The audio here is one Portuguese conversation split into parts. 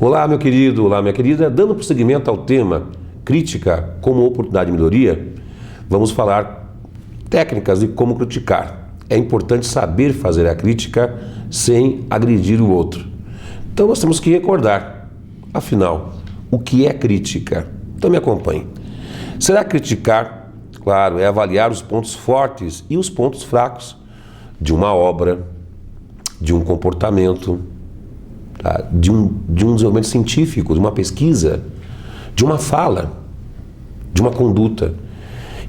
Olá, meu querido, olá, minha querida. Dando prosseguimento ao tema crítica como oportunidade de melhoria, vamos falar técnicas de como criticar. É importante saber fazer a crítica sem agredir o outro. Então nós temos que recordar, afinal, o que é crítica? Então me acompanhe. Será criticar? Claro, é avaliar os pontos fortes e os pontos fracos de uma obra, de um comportamento, tá? de um desenvolvimento científico, de uma pesquisa, de uma fala, de uma conduta.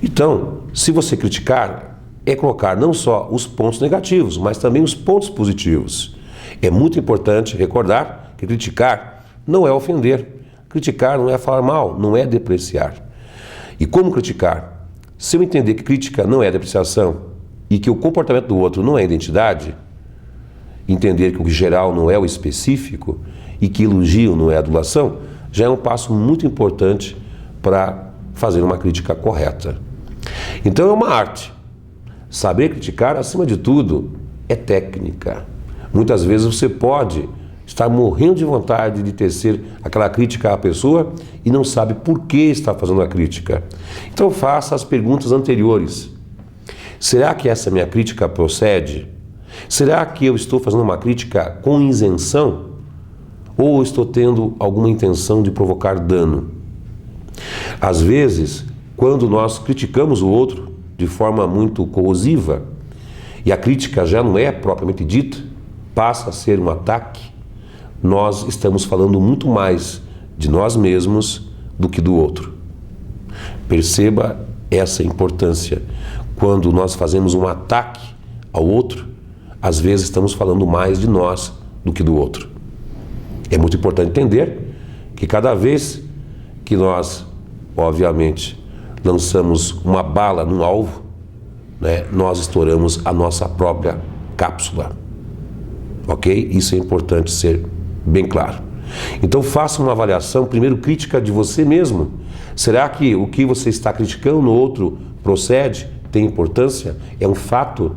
Então, se você criticar, é colocar não só os pontos negativos, mas também os pontos positivos. É muito importante recordar que criticar não é ofender, criticar não é falar mal, não é depreciar. E como criticar? Se eu entender que crítica não é depreciação e que o comportamento do outro não é identidade, entender que o geral não é o específico e que elogio não é adulação, já é um passo muito importante para fazer uma crítica correta. Então é uma arte. Saber criticar, acima de tudo, é técnica. Muitas vezes você pode estar morrendo de vontade de tecer aquela crítica à pessoa e não sabe por que está fazendo a crítica. Então faça as perguntas anteriores. Será que essa minha crítica procede? Será que eu estou fazendo uma crítica com isenção? Ou estou tendo alguma intenção de provocar dano? Às vezes, quando nós criticamos o outro de forma muito corrosiva, e a crítica já não é propriamente dita, passa a ser um ataque, nós estamos falando muito mais de nós mesmos do que do outro. Perceba essa importância. Quando nós fazemos um ataque ao outro, às vezes estamos falando mais de nós do que do outro. É muito importante entender que cada vez que nós, obviamente, lançamos uma bala num alvo, né, nós estouramos a nossa própria cápsula. Ok? Isso é importante ser bem claro. Então faça uma avaliação, primeiro crítica de você mesmo. Será que o que você está criticando no outro procede, tem importância, é um fato?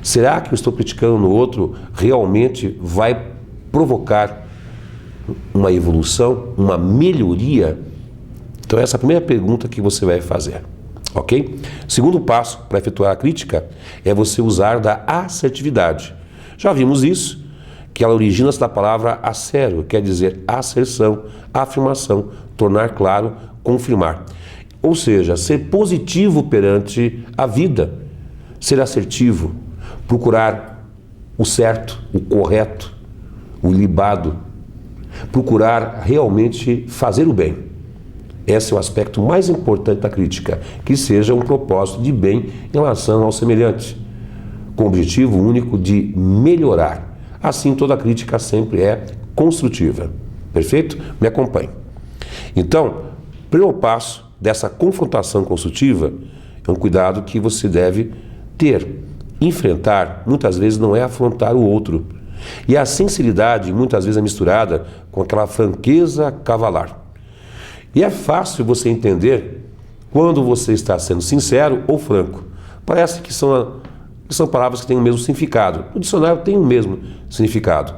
Será que eu estou criticando no outro realmente vai provocar uma evolução, uma melhoria? Então essa é a primeira pergunta que você vai fazer, ok? Segundo passo para efetuar a crítica é você usar da assertividade. Já vimos isso, que ela origina-se da palavra assero, quer dizer asserção, afirmação, tornar claro, confirmar. Ou seja, ser positivo perante a vida, ser assertivo, procurar o certo, o correto, o ilibado, procurar realmente fazer o bem. Esse é o aspecto mais importante da crítica, que seja um propósito de bem em relação ao semelhante, com o objetivo único de melhorar. Assim, toda crítica sempre é construtiva. Perfeito? Me acompanhe. Então, primeiro passo dessa confrontação construtiva é um cuidado que você deve ter. Enfrentar, muitas vezes, não é afrontar o outro. E a sinceridade, muitas vezes, é misturada com aquela franqueza cavalar. E é fácil você entender quando você está sendo sincero ou franco. Parece que são palavras que têm o mesmo significado. O dicionário tem o mesmo significado.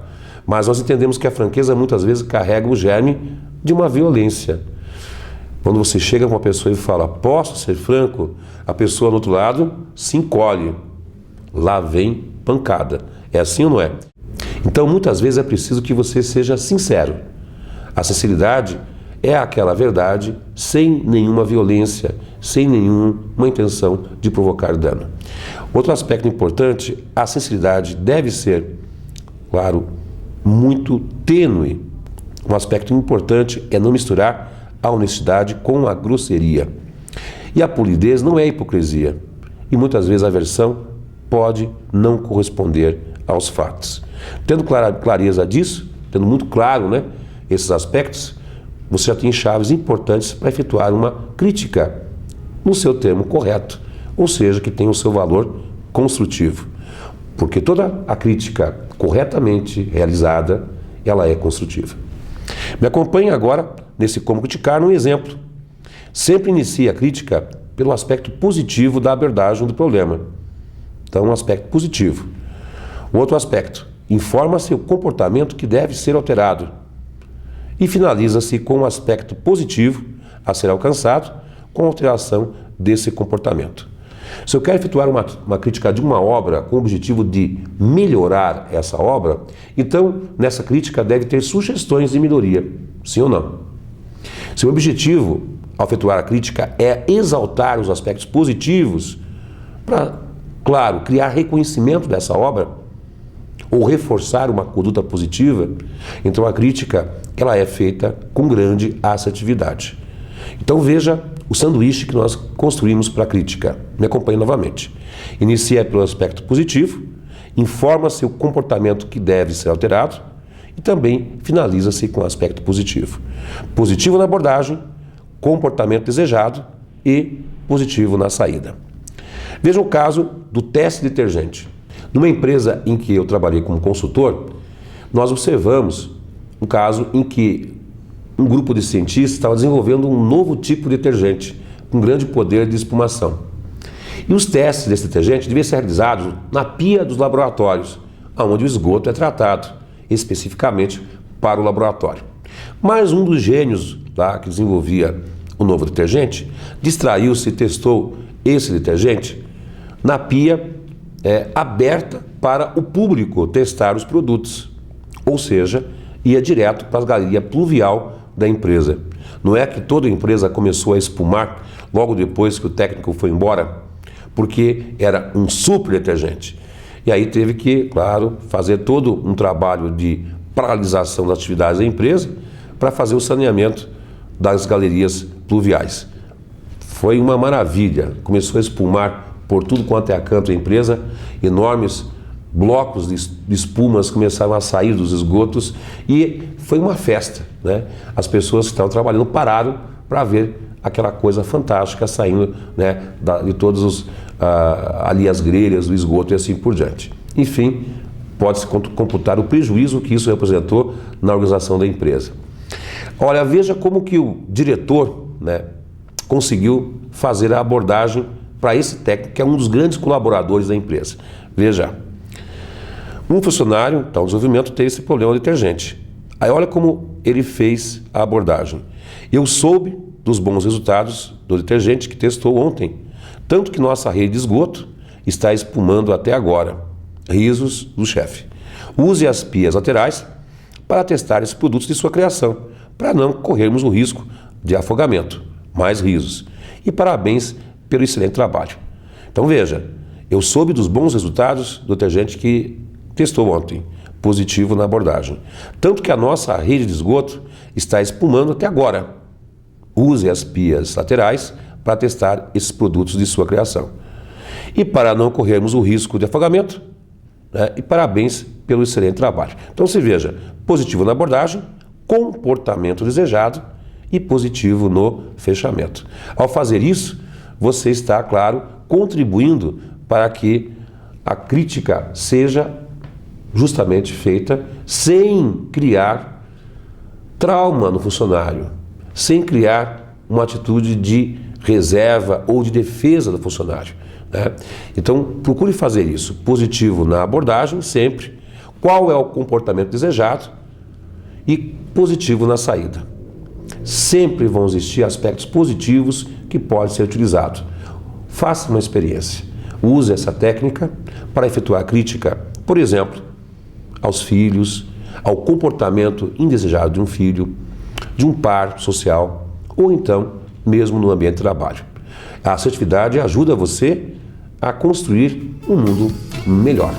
Mas nós entendemos que a franqueza, muitas vezes, carrega o germe de uma violência. Quando você chega com uma pessoa e fala, posso ser franco? A pessoa do outro lado se encolhe. Lá vem pancada. É assim ou não é? Então, muitas vezes é preciso que você seja sincero. A sinceridade é aquela verdade sem nenhuma violência, sem nenhuma intenção de provocar dano. Outro aspecto importante, a sinceridade deve ser, claro, muito tênue. Um aspecto importante é não misturar a honestidade com a grosseria. E a polidez não é hipocrisia. E muitas vezes a versão pode não corresponder aos fatos. Tendo clareza disso, tendo muito claro, né, esses aspectos, você já tem chaves importantes para efetuar uma crítica no seu termo correto, ou seja, que tenha o seu valor construtivo. Porque toda a crítica corretamente realizada, ela é construtiva. Me acompanhe agora nesse como criticar num exemplo. Sempre inicie a crítica pelo aspecto positivo da abordagem do problema. Então, um aspecto positivo. O outro aspecto, informa-se o comportamento que deve ser alterado. e finaliza-se com um aspecto positivo a ser alcançado com a alteração desse comportamento. Se eu quero efetuar uma crítica de uma obra com o objetivo de melhorar essa obra, então nessa crítica deve ter sugestões de melhoria, sim ou não? Se o objetivo ao efetuar a crítica é exaltar os aspectos positivos para, claro, criar reconhecimento dessa obra ou reforçar uma conduta positiva, então a crítica ela é feita com grande assertividade. Então veja o sanduíche que nós construímos para a crítica. Me acompanhe novamente. Inicia pelo aspecto positivo, informa-se o comportamento que deve ser alterado e também finaliza-se com o aspecto positivo. Positivo na abordagem, comportamento desejado e positivo na saída. Veja o caso do teste detergente. Numa empresa em que eu trabalhei como consultor, nós observamos um caso em que um grupo de cientistas estava desenvolvendo um novo tipo de detergente com grande poder de espumação. E os testes desse detergente deviam ser realizados na pia dos laboratórios, onde o esgoto é tratado especificamente para o laboratório. Mas um dos gênios lá que desenvolvia o novo detergente distraiu-se e testou esse detergente na pia aberta para o público testar os produtos, ou seja, ia direto para a galeria pluvial da empresa. Não é que toda a empresa começou a espumar logo depois que o técnico foi embora, porque era um super detergente. E aí teve que, claro, fazer todo um trabalho de paralisação das atividades da empresa para fazer o saneamento das galerias pluviais. Foi uma maravilha, começou a espumar por tudo quanto é a canto da empresa, enormes blocos de espumas começaram a sair dos esgotos e foi uma festa, né? As pessoas que estavam trabalhando pararam para ver aquela coisa fantástica saindo, né, de todos ali as grelhas do esgoto e assim por diante. Enfim, pode-se computar o prejuízo que isso representou na organização da empresa. Olha, veja como que o diretor, né, conseguiu fazer a abordagem para esse técnico, que é um dos grandes colaboradores da empresa. Veja, um funcionário, está no desenvolvimento, tem esse problema de detergente. Aí olha como ele fez a abordagem. Eu soube dos bons resultados do detergente que testou ontem, tanto que nossa rede de esgoto está espumando até agora. Risos do chefe. Use as pias laterais para testar esses produtos de sua criação, para não corrermos o risco de afogamento. Mais risos. E parabéns pelo excelente trabalho. Então veja, eu soube dos bons resultados do detergente que testou ontem, positivo na abordagem. Tanto que a nossa rede de esgoto está espumando até agora. Use as pias laterais para testar esses produtos de sua criação. E para não corrermos o risco de afogamento, né, e parabéns pelo excelente trabalho. Então se veja, positivo na abordagem, comportamento desejado e positivo no fechamento. Ao fazer isso, você está, claro, contribuindo para que a crítica seja justamente feita sem criar trauma no funcionário, sem criar uma atitude de reserva ou de defesa do funcionário, né? Então, procure fazer isso. Positivo na abordagem, sempre. Qual é o comportamento desejado? E positivo na saída. Sempre vão existir aspectos positivos que podem ser utilizados. Faça uma experiência. Use essa técnica para efetuar crítica, por exemplo, aos filhos, ao comportamento indesejado de um filho, de um par social, ou então mesmo no ambiente de trabalho. A assertividade ajuda você a construir um mundo melhor.